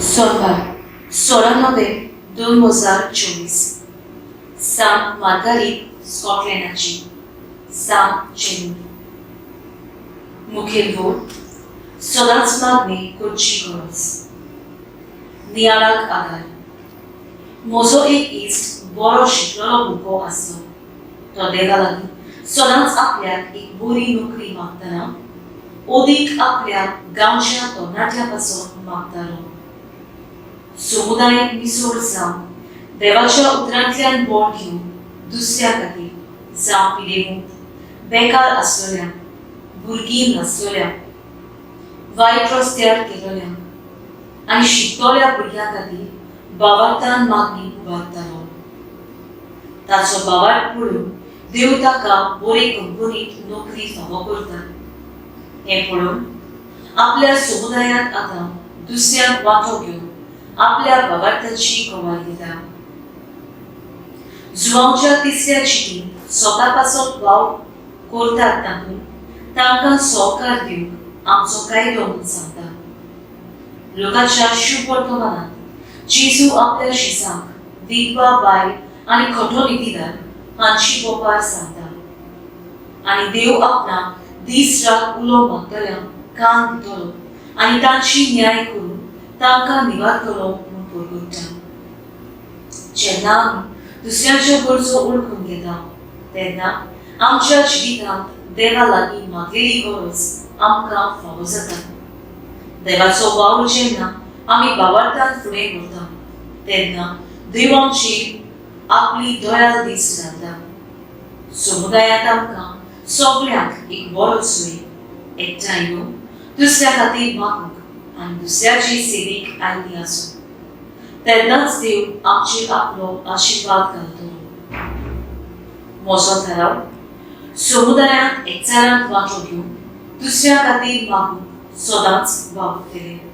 सोमवार 16/9/2024 सांत मार्गारीत स्कॉटलंडाची सांत जेनू मुखेल बोट सदांच मागणी करची गरज नियाळाक आदार म्हजो एक इश्ट बरो शिकलेलो भुरगो आसलो तो देगा लागीं सदांच आपल्याक एक बरी नोकरी मागतना ओदीक आपल्या गांवच्या तरणाट्यां पासून मागतालो समुदायाक मिसळ जावन देवाच्या उतरांतल्यान बोड घेवन दुसऱ्या खातीर जावं पिडेमुक्त बेकार आसलेल्या भुरगीं नासलेल्या वायट रस्त्यार गेलेल्या आनी शिकतोल्या भुरग्यां खातीर बाबार्थान मागणी उबारतालो ताचो बाबार्थ पळोवन देव ताका बरे कंपनीत नोकरी फावो करता हें पळोवन आपल्या समुदायांत आतां दुसऱ्याक वांटो घेवन आपल्या बाबार्थाची कवाय दिता जुवांच्या तिसऱ्या चिटीन स्वता पासत वाव करतात तांकां सहकार दिवंक आमचो कायदो म्हूण सांगता लोकांच्या शुभ वर्तमानांत जेजू आपल्या शिसांक विधवा बायल आनी खटो नितीदार हांची बोपार सांगता आनी देव आपणाक दीस रात उलो मागतल्यांक कान दितलो आनी तांची न्याय करून तांकां निवारतलो म्हूण परगट्टा जेन्ना आमी दुसऱ्यांच्यो गरजो ओळखून घेता तेन्ना आमच्या जिवितांत देवा लागीं मागलेली गरज आमकां फावो जाता देवाचो वावर जेन्ना आमी बाबार्थान फुडें करता तेन्ना देव आमचेर आपली दयाळ दीस घालता समुदायांत आमकां सगळ्यांक एक बरो सोय एकठांय येवन दुसऱ्या खातीर मागूंक आनी दुसऱ्याची सेवेक आयली आसूं तेन्नाच देव आमचेर आपलो आशिर्वाद घालतलो म्हजो थाराव समुदायांत एकचारांत वांटो घेवन दुसऱ्या खातीर मागूंक सदांच वावुरतलें